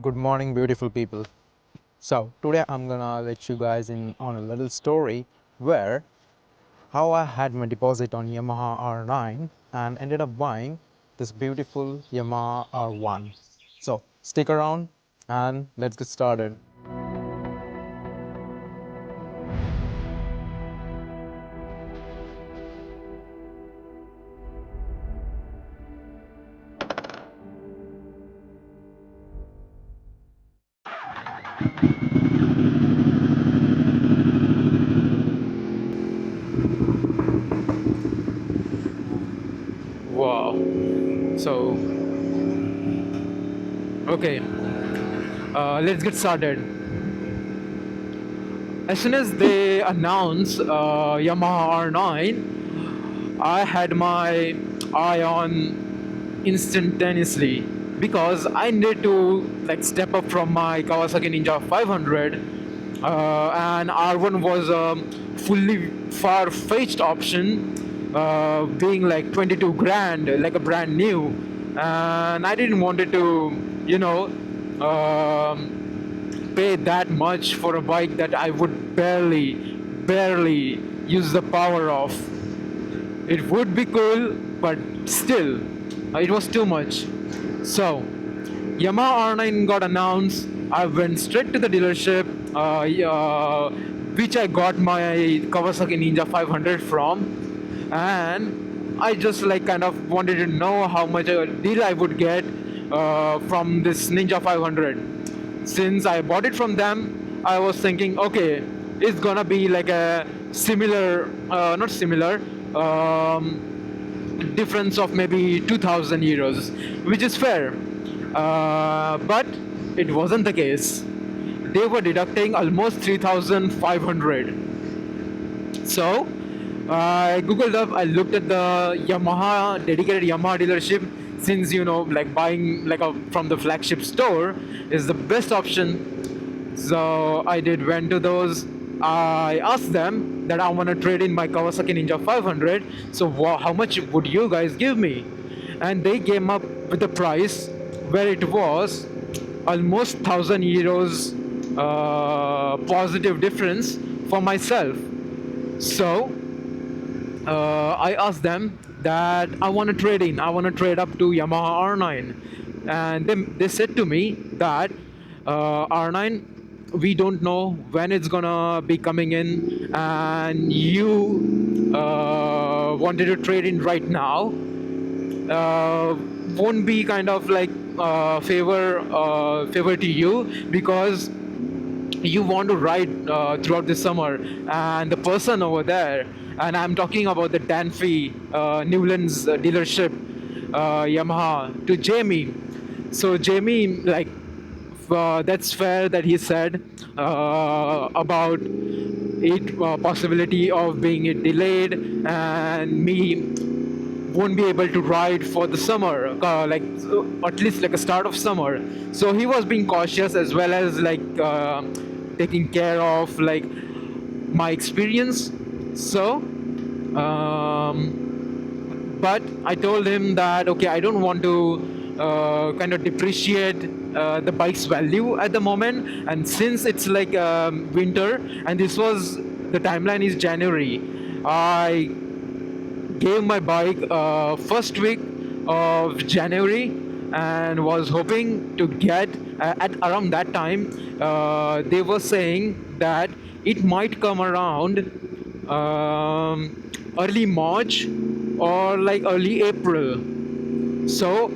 Good morning, beautiful people. So today I'm gonna let you guys in on a little story where how I had my deposit on Yamaha R9 and ended up buying this beautiful Yamaha R1. So stick around and let's get started. Wow. So okay, let's get started. As soon as they announced Yamaha R9, I had my eye on instantaneously because I needed to like step up from my Kawasaki Ninja 500, and R1 was a fully far-fetched option, being like 22 grand, like a brand new, and I didn't want it to, you know. Pay that much for a bike that I would barely use the power of. It would be cool, but still, it was too much. So, Yamaha R9 got announced. I went straight to the dealership, which I got my Kawasaki Ninja 500 from, and I just like kind of wanted to know how much a deal I would get from this Ninja 500. Since I bought it from them, I was thinking, okay, it's gonna be like a similar, not similar, difference of maybe 2,000 euros, which is fair. But it wasn't the case. They were deducting almost 3,500. So I googled up, I looked at the Yamaha, dedicated Yamaha dealership, since like buying like from the flagship store is the best option. So I did went to those. I asked them that I want to trade in my Kawasaki Ninja 500. So how much would you guys give me? And they came up with a price where it was almost 1,000 euros positive difference for myself. So I asked them that I want to trade in. I want to trade up to Yamaha R9, and they said to me that R9, we don't know when it's gonna be coming in, and you wanted to trade in right now. Won't be kind of like favor to you because you want to ride throughout the summer, and the person over there, and I'm talking about the Danfay Newlands dealership, Yamaha, to Jamie. So Jamie, like, that's fair that he said about it possibility of being it delayed and me won't be able to ride for the summer, at least like a start of summer. So he was being cautious as well as like taking care of like my experience. So but I told him that okay, I don't want to kind of depreciate the bike's value at the moment, and since it's like winter and this was the timeline is January, I gave my bike first week of January and was hoping to get at around that time. They were saying that it might come around early March or like early April. So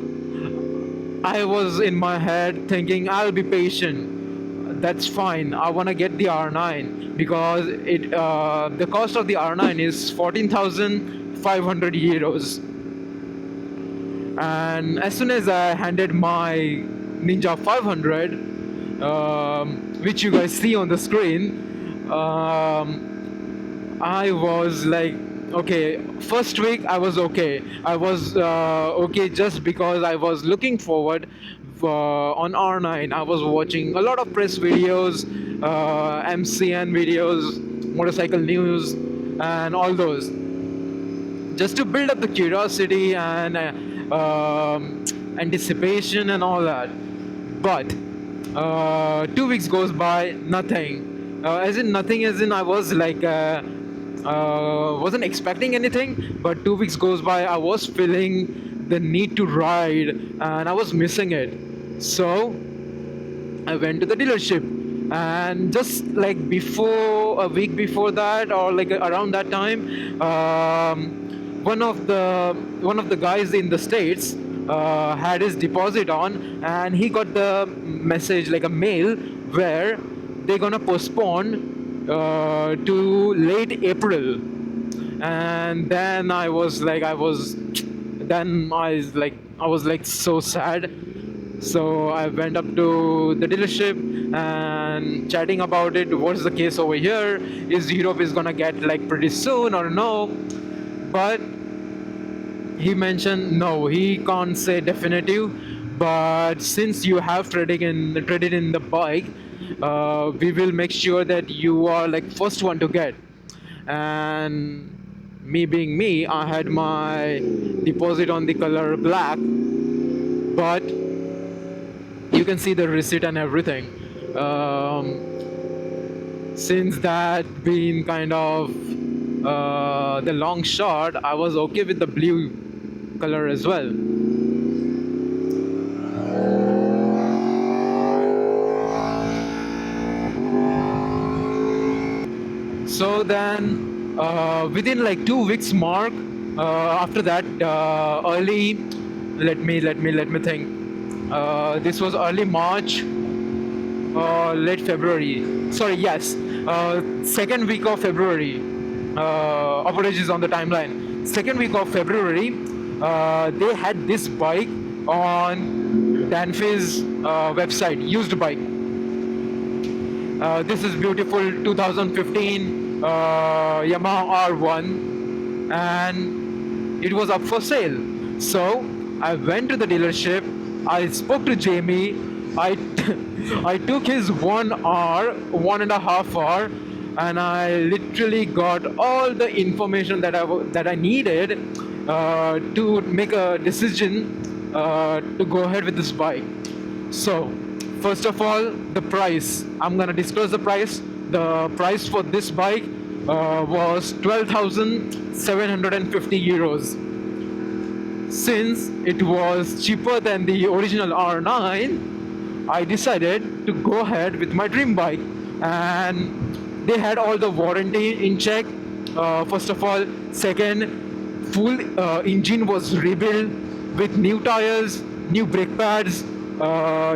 I was in my head thinking I'll be patient. That's fine. I want to get the R9 because it the cost of the R9 is 14,500 euros. And as soon as I handed my Ninja 500, which you guys see on the screen, I was like, okay, first week I was okay. I was okay just because I was looking forward on R9. I was watching a lot of press videos, MCN videos, motorcycle news, and all those, just to build up the curiosity and anticipation and all that. But 2 weeks goes by, nothing. As in nothing, as in I was like wasn't expecting anything. But 2 weeks goes by, I was feeling the need to ride, and I was missing it. So I went to the dealership, and just like before a week before that, or like around that time, one of the guys in the states had his deposit on, and he got the message, like a mail, where they're gonna postpone to late April. And then I was like so sad. So I went up to the dealership and chatting about it. What's the case over here? Is Europe is gonna get like pretty soon or no? But he mentioned no, he can't say definitive. But since you have traded in the bike, we will make sure that you are like first one to get. And me being me, I had my deposit on the color black, but you can see the receipt and everything. Since that being kind of the long shot, I was okay with the blue color as well. So then within like 2 weeks mark, after that, early, let me think, this was early March or late February. Sorry, yes, second week of February. Apologies on the timeline. Second week of February, they had this bike on Danfay's website, used bike. This is beautiful 2015 Yamaha R1, and it was up for sale. So I went to the dealership, I spoke to Jamie, I took his 1.5 hour, and I literally got all the information that I needed to make a decision to go ahead with this bike. So first of all, the price. I'm gonna disclose the price. The price for this bike was 12,750 euros. Since it was cheaper than the original R9, I decided to go ahead with my dream bike. And they had all the warranty in check, first of all. Second, full engine was rebuilt with new tires, new brake pads,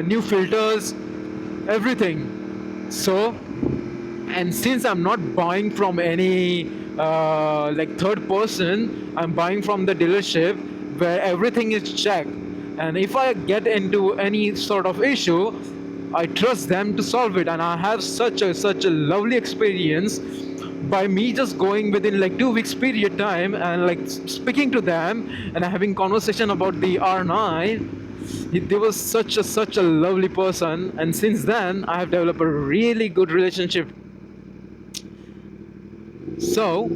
new filters, everything. So, and since I'm not buying from any like third person, I'm buying from the dealership where everything is checked. And if I get into any sort of issue, I trust them to solve it. And I have such a lovely experience by me just going within like 2 weeks period time and like speaking to them and having conversation about the R9. They was such a lovely person, and since then I have developed a really good relationship. So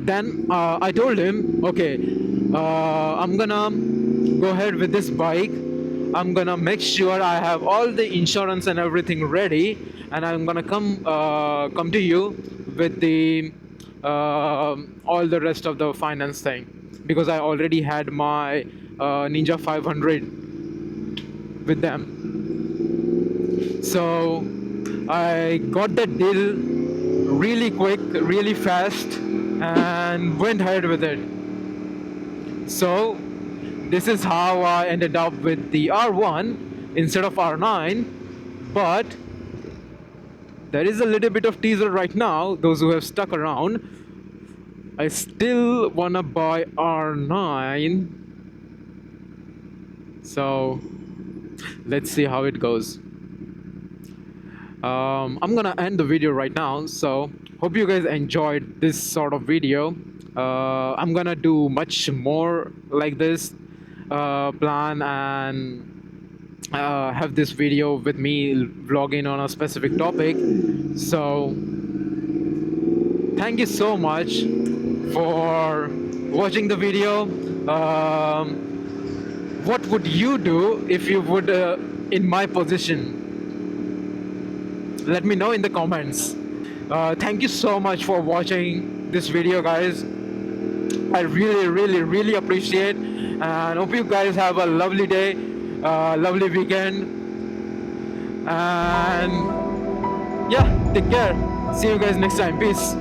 then I told him, okay, I'm gonna go ahead with this bike. I'm gonna make sure I have all the insurance and everything ready, and I'm gonna come to you with the all the rest of the finance thing, because I already had my Ninja 500 with them. So I got that deal really quick, really fast, and went ahead with it. So this is how I ended up with the R1 instead of R9. But there is a little bit of teaser right now. Those who have stuck around, I still wanna buy R9. So let's see how it goes. I'm gonna end the video right now. So hope you guys enjoyed this sort of video. I'm gonna do much more like this, plan and have this video with me vlogging on a specific topic. So thank you so much for watching the video. What would you do if you would in my position? Let me know in the comments. Thank you so much for watching this video, guys. I really appreciate, and hope you guys have a lovely day, lovely weekend, and yeah, take care. See you guys next time. Peace.